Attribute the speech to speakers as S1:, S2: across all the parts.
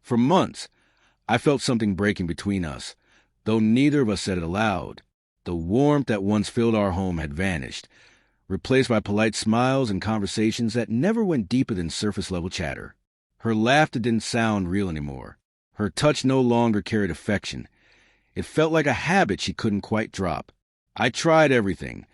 S1: For months, I felt something breaking between us, though neither of us said it aloud. The warmth that once filled our home had vanished, replaced by polite smiles and conversations that never went deeper than surface-level chatter. Her laughter didn't sound real anymore. Her touch no longer carried affection. It felt like a habit she couldn't quite drop. I tried everything,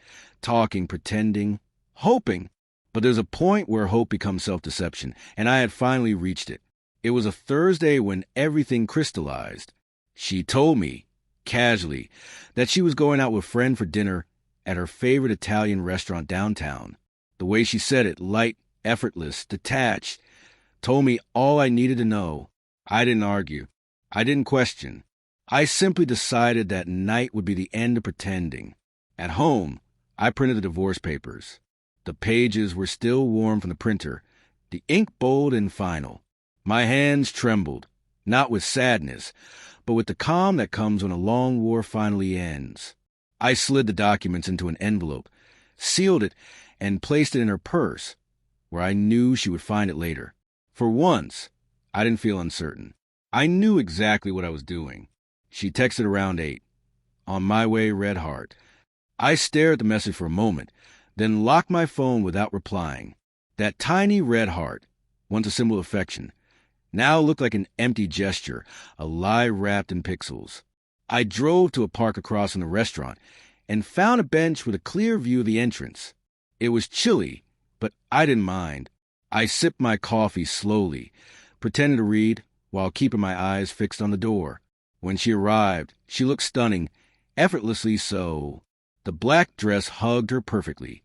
S1: talking, pretending, hoping. But there's a point where hope becomes self-deception, and I had finally reached it. It was a Thursday when everything crystallized. She told me, casually, that she was going out with a friend for dinner at her favorite Italian restaurant downtown. The way she said it, light, effortless, detached, told me all I needed to know. I didn't argue. I didn't question. I simply decided that night would be the end of pretending. At home, I printed the divorce papers. The pages were still warm from the printer, the ink bold and final. My hands trembled, not with sadness, but with the calm that comes when a long war finally ends. I slid the documents into an envelope, sealed it, and placed it in her purse, where I knew she would find it later. For once, I didn't feel uncertain. I knew exactly what I was doing. She texted around 8. On my way, Red Heart. I stared at the message for a moment, then locked my phone without replying. That tiny red heart, once a symbol of affection, now looked like an empty gesture, a lie wrapped in pixels. I drove to a park across from the restaurant and found a bench with a clear view of the entrance. It was chilly, but I didn't mind. I sipped my coffee slowly, pretending to read while keeping my eyes fixed on the door. When she arrived, she looked stunning, effortlessly so. The black dress hugged her perfectly.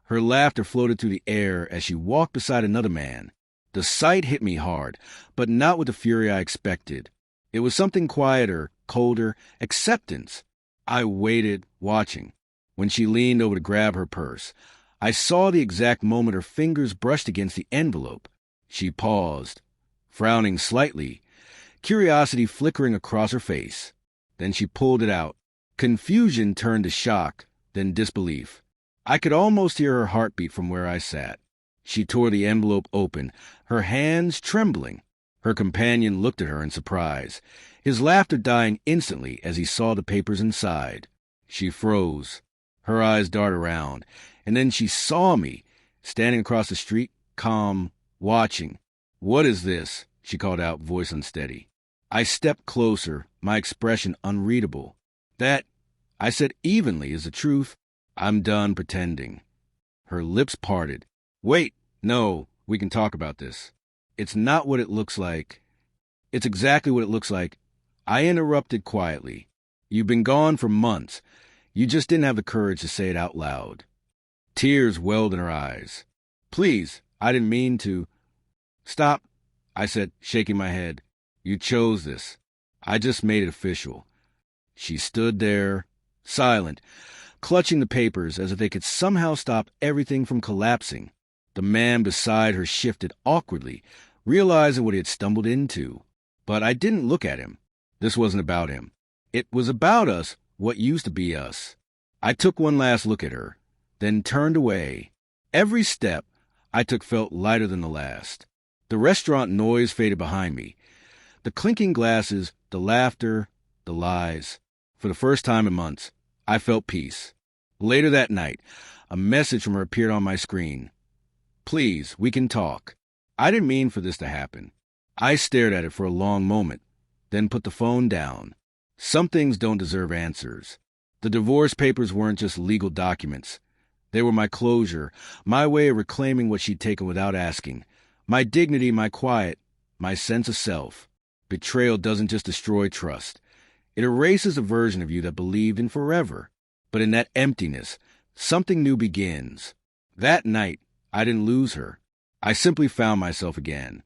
S1: Her laughter floated through the air as she walked beside another man. The sight hit me hard, but not with the fury I expected. It was something quieter, colder, acceptance. I waited, watching. When she leaned over to grab her purse, I saw the exact moment her fingers brushed against the envelope. She paused, frowning slightly, curiosity flickering across her face. Then she pulled it out. Confusion turned to shock, then disbelief. I could almost hear her heartbeat from where I sat. She tore the envelope open, her hands trembling. Her companion looked at her in surprise, his laughter dying instantly as he saw the papers inside. She froze. Her eyes darted around, and then she saw me, standing across the street, calm, watching. "What is this?" she called out, voice unsteady. I stepped closer, my expression unreadable. "That," I said evenly, "is the truth. I'm done pretending." Her lips parted. "Wait, no, we can talk about this. It's not what it looks like. It's exactly what it looks like." I interrupted quietly. "You've been gone for months. You just didn't have the courage to say it out loud." Tears welled in her eyes. "Please, I didn't mean to." "Stop," I said, shaking my head. "You chose this. I just made it official." She stood there, silent, clutching the papers as if they could somehow stop everything from collapsing. The man beside her shifted awkwardly, realizing what he had stumbled into. But I didn't look at him. This wasn't about him. It was about us, what used to be us. I took one last look at her, then turned away. Every step I took felt lighter than the last. The restaurant noise faded behind me. The clinking glasses, the laughter, the lies. For the first time in months, I felt peace. Later that night, a message from her appeared on my screen. "Please, we can talk." I didn't mean for this to happen. I stared at it for a long moment, then put the phone down. Some things don't deserve answers. The divorce papers weren't just legal documents. They were my closure, my way of reclaiming what she'd taken without asking. My dignity, my quiet, my sense of self. Betrayal doesn't just destroy trust. It erases a version of you that believed in forever. But in that emptiness, something new begins. That night, I didn't lose her. I simply found myself again.